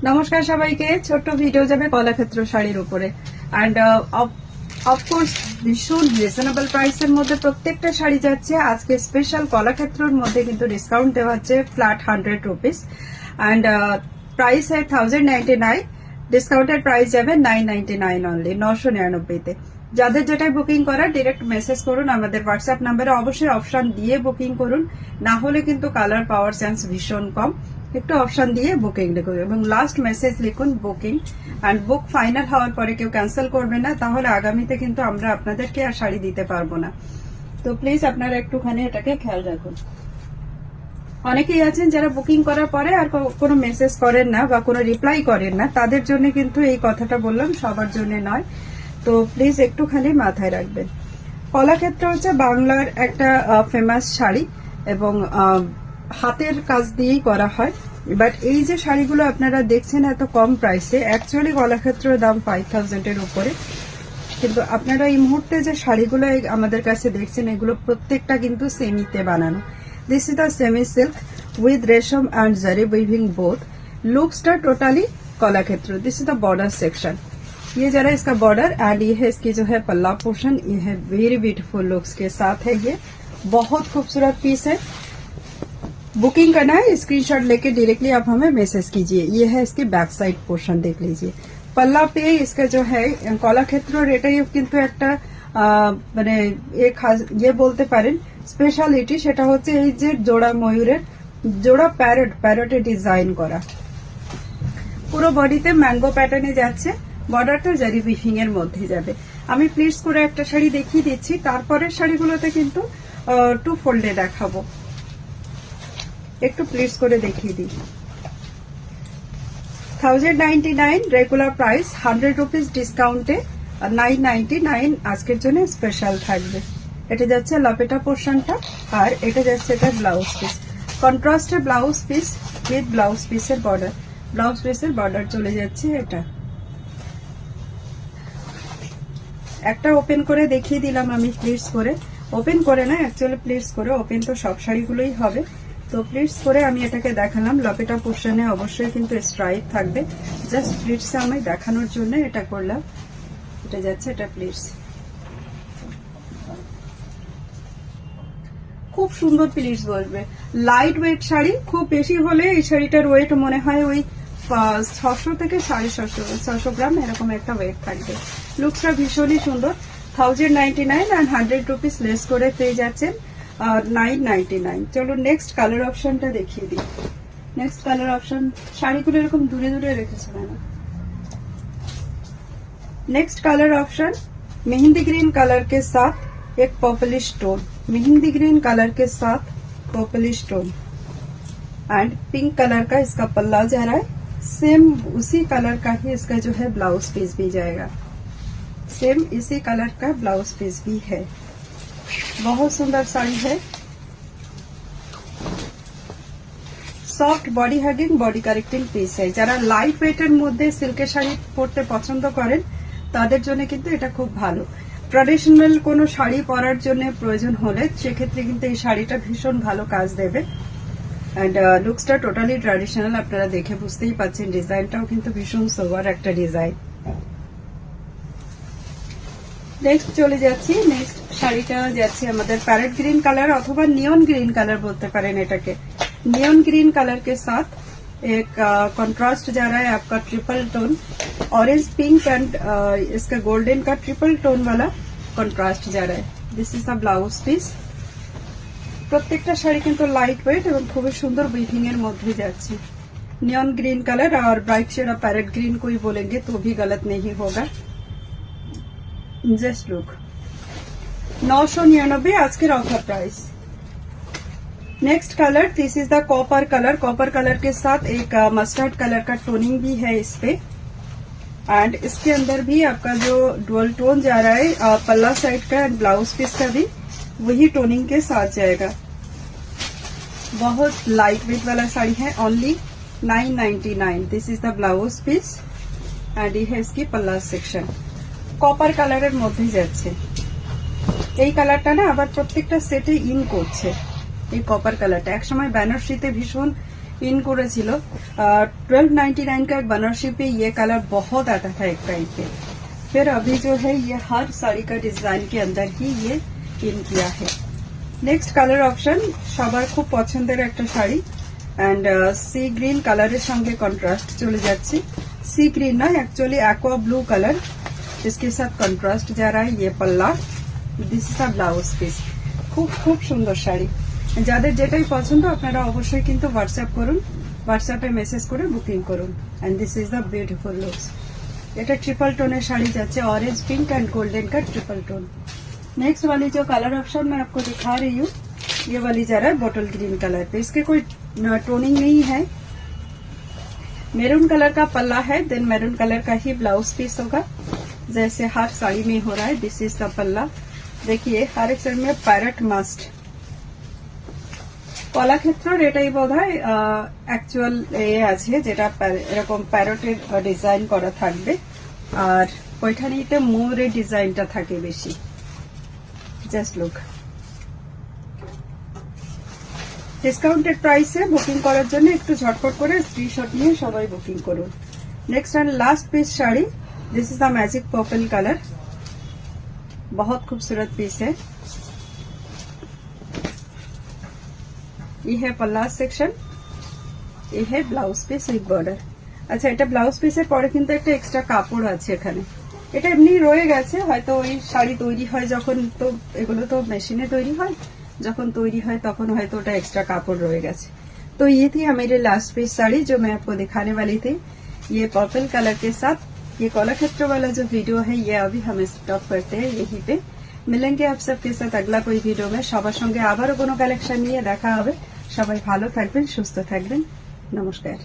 নমস্কার সবাইকে। ছোট্ট ভিডিও যাবে কলাক্ষেত্র শাড়ির উপরে অ্যান্ড অফকোর্স ভীষণ রিজনেবল প্রাইসের মধ্যে প্রত্যেকটা শাড়ি যাচ্ছে। আজকে স্পেশাল কলাক্ষেত্রের মধ্যে কিন্তু ডিসকাউন্ট দেওয়া হচ্ছে ফ্ল্যাট 100 রুপিস অ্যান্ড প্রাইস है 1099। ডিসকাউন্টের প্রাইস যাবে 999 অনলি, 999-তে। যাদের যেটাই বুকিং করা ডিরেক্ট মেসেজ করুন আমাদের হোয়াটসঅ্যাপ নাম্বারে। অবশ্যই অপশন দিয়ে বুকিং করুন, না হলে কিন্তু কালার পাওয়ার চান্স ভীষণ কম। একটু অপশন দিয়ে বুকিং লিখুন এবং লাস্ট মেসেজ লিখুন বুকিং অ্যান্ড বুক ফাইনাল হওয়ার পরে কেউ ক্যান্সেল করবে না, তাহলে আগামীতে কিন্তু আমরা আপনাদেরকে আর শাড়ি দিতে পারবো না। তো প্লিজ আপনারা একটুখানি এটাকে খেয়াল রাখুন। অনেকেই আছেন যারা বুকিং করার পরে আর কোনো মেসেজ করেন না বা কোনো রিপ্লাই করেন না, তাদের জন্য কিন্তু এই কথাটা বললাম, সবার জন্য নয়। তো প্লিজ একটুখানি মাথায় রাখবেন। কলাক্ষেত্র হচ্ছে বাংলার একটা ফেমাস শাড়ি এবং হাতের কাজ দিয়েই করা হয়। বাট এই যে শাড়িগুলো আপনারা দেখছেন এত কম প্রাইসে, অ্যাকচুয়ালি কলাক্ষেত্রের দাম 5000-এর উপরে, কিন্তু আপনারা এই মুহূর্তে যে শাড়িগুলো আমাদের কাছে দেখছেন এগুলো প্রত্যেকটা কিন্তু সেমিতে বানানো। This is the semi silk with resham and zari weaving both. लुक्सটা totally Kalakshetra. This is the border section, ये जरा इसका बॉर्डर एंड ये है इसकी जो है पल्ला पोर्शन। ये है वेरी ब्यूटीफुल लुक्स के साथ है, ये बहुत खूबसूरत पीस है। बुकिंग करना है स्क्रीनशॉट लेके डायरेक्टली आप हमें मैसेज कीजिए। ये है इसकी बैक साइड पोर्शन, देख लीजिए। पल्ला पे इसका जो है कलाक्षेत्र এটাই কিন্তু একটা মানে ये বলতে পারেন স্পেশালিটি, সেটা হচ্ছে এই যে জোড়া ময়ূরের জোড়া প্যারটে ডিজাইন করা। পুরো বডিতে ম্যাঙ্গো প্যাটার্নে যাচ্ছে, বর্ডারটা জারি উইভিং এর মধ্যে যাবে। আমি প্লিজ করে একটা শাড়ি দেখিয়ে দিচ্ছি, তারপরের শাড়িগুলোতে কিন্তু টু ফোল্ডে দেখাবো। একটু প্লিজ করে দেখিয়ে দিই। 1099 রেগুলার প্রাইস, 100 রুপিস ডিসকাউন্টে 999 আজকের জন্য স্পেশাল থাকবে। এটা যাচ্ছে লপেটা পোর্শনটা আর এটা যাচ্ছে এটা ব্লাউজ পিস। কন্ট্রাস্টে ব্লাউজ পিস উইথ ব্লাউজ পিসের বর্ডার, ব্লাউজ পিসের বর্ডার চলে যাচ্ছে। এটা একটা ওপেন করে দেখিয়ে দিলাম আমি প্লিজ করে, ওপেন করে না অ্যাকচুয়ালি প্লিজ করে, ওপেন তো সব শাড়িগুলোই হবে। তো প্লিটস করে আমি এটাকে দেখালাম। লপেটা পোর্শনে অবশ্যই কিন্তু স্ট্রাইপ থাকবে, জাস্ট প্লিটস আমি দেখানোর জন্য এটা করলাম। এটা যাচ্ছে এটা প্লিটস, খুব সুন্দর প্লিটস বলবে। লাইট ওয়েট শাড়ি, খুব বেশি হলে এই শাড়িটার ওয়েট মনে হয় ওই 600 থেকে 650 গ্রাম এরকম একটা ওয়েট থাকবে। লুকসটা ভীষণই সুন্দর। 1099 আর 100 রুপিস লেস করে পেয়ে যাচ্ছেন 999। চলো নেক্সট কালার অপশনটা দেখিয়ে দিই। नेक्स्ट कलर ऑप्शन শাড়িগুলো এরকম দূরে দূরে রেখেছে না। Next colour option mehndi green colour के साथ एक purplish tone, mehndi green colour के साथ purplish tone and pink colour का इसका पल्ला जा रहा है। सेम उसी कलर का ही इसका जो है ब्लाउज पीस भी जाएगा, सेम इसी कलर का ब्लाउज पीस भी है। बहुत सुंदर साड़ी है, soft body hugging body correcting piece है। যারা লাইট ওয়েটের মধ্যে সিল্কের শাড়ি পরতে পছন্দ করেন তাদের জন্য কিন্তু এটা খুব ভালো। ট্র্যাডিশনাল কোনো শাড়ি পরার জন্য প্রয়োজন হলে সেক্ষেত্রে কিন্তু এই শাড়িটা ভীষণ ভালো কাজ দেবে। এন্ড লুকসটা টোটালি ট্র্যাডিশনাল, আপনারা দেখে বুঝতেই পাচ্ছেন। ডিজাইনটাও কিন্তু ভীষণ সোবার একটা ডিজাইন। নেক্সট চলে যাচ্ছি। নেক্সট শাড়িটা যাচ্ছে আমাদের প্যারেট গ্রিন কালার অথবা নিয়ন গ্রিন কালার বলতে পারেন এটাকে। नियन ग्रीन कलर के साथ एक कंट्रास्ट जा रहा है आपका triple tone, orange pink and इसका गोल्डन का ट्रिपल टोन वाला कंट्रास्ट जा रहा है। This is the blouse piece. प्रत्येकटा শাড়ি কিন্তু লাইট ওয়েট এবং খুব সুন্দর উইভিং এর মধ্যে যাচ্ছে। नियन ग्रीन कलर और bright shade of parrot green कोई बोलेंगे तो भी गलत नहीं होगा। जस्ट लुक 999 आज के offer price. Next colour this is the copper colour, copper colour के साथ एक मस्टर्ड कलर का टोनिंग भी है इस पे एंड इसके अंदर भी आपका जो डुअल टोन जा रहा है पल्ला साइड का एंड ब्लाउज पीस का भी वही टोनिंग के साथ जाएगा। बहुत लाइट वेट वाला साड़ी है, only 999। This is the blouse piece and ये है इसकी पल्ला सेक्शन। कॉपर कलर मध्य যাচ্ছে এই কালারটা না আবার প্রত্যেকটা সেটে ইন করছে। এই কপার কালারটা একসময় বেনারসিতে ভীষণ पिन করেছিল 1299 का एक बनारसी पे ये कलर बहुत आता था एक टाइम पे। फिर अभी जो है ये हर साड़ी का डिजाइन के अंदर ही ये पिन किया है। नेक्स्ट কালার অপশন সবার খুব পছন্দের একটা শাড়ি এন্ড সি গ্রিন কালারের সঙ্গে কন্ট্রাস্ট চলে যাচ্ছে। सी ग्रीन ना एक्चुअली एक्वा ब्लू कलर, इसके साथ कंट्रास्ट जा रहा है। ये पल्ला, this is a blouse piece. खूब खूब सुंदर শাড়ি। যাদের যেটাই পছন্দ আপনারা অবশ্যই কিন্তু হোয়াটসঅ্যাপ করুন, হোয়াটসঅ্যাপে মেসেজ করে বুকিং করুন। And this is the beautiful looks. এটা ट्रिपल टोन শাড়ি যাচ্ছে, ऑरेंज पिंक एंड गोल्डन का ट्रिपल टोन। नेक्स्ट वाली जो कलर ऑप्शन मैं आपको दिखा रही हूँ, ये वाली जा रहा है बॉटल ग्रीन कलर पे। इसके कोई टोनिंग नहीं है। मैरून कलर का पल्ला है, देन मैरून कलर का ही ब्लाउज पीस होगा जैसे हर साड़ी में हो रहा है। दिस इज द पल्ला। देखिए हर एक साड़ी में पैरट मास्ट কলাক্ষেত্রের এটাই বোধহয় অ্যাকচুয়াল এ আছে যেটা এরকম প্যারটের ডিজাইন করা থাকবে, আর ওইখানেতে মোরের ডিজাইনটা থাকে বেশি। Just look. ডিসকাউন্টেড প্রাইসে বুকিং করার জন্য একটু ঝটপট করে স্ক্রিনশট নিয়ে সবাই বুকিং করুন। Next and last piece sari, this is the magic purple colour. बहुत खूबसूरत पीस है। ये है पल्ला सेक्शन, ये है ब्लाउज পিস উইথ বর্ডার। আচ্ছা এটা ব্লাউজ পিসের পরে কিন্তু একটা এক্সট্রা কাপড় আছে এখানে, এটা এমনি রয়ে গেছে হয়তো ওই শাড়ি তৈরি হয় যখন, তো এগুলো তো মেশিনে তৈরি হয়, যখন তৈরি হয় তখন হয়তো ওটা एक्स्ट्रा কাপড় রয়ে গেছে। तो ये थी हमारी लास्ट पीस साड़ी जो मैं आपको दिखाने वाली थी, ये पर्पल कलर के साथ। ये कलाक्षेत्र वाला जो वीडियो है ये अभी हम स्टॉप करते हैं यहीं पे। मिलेंगे आप सबके साथ अगला कोई वीडियो में। সবার সঙ্গে আবারও কোনো কালেকশন নিয়ে দেখা হবে। সবাই ভালো থাকবেন, সুস্থ থাকবেন। নমস্কার।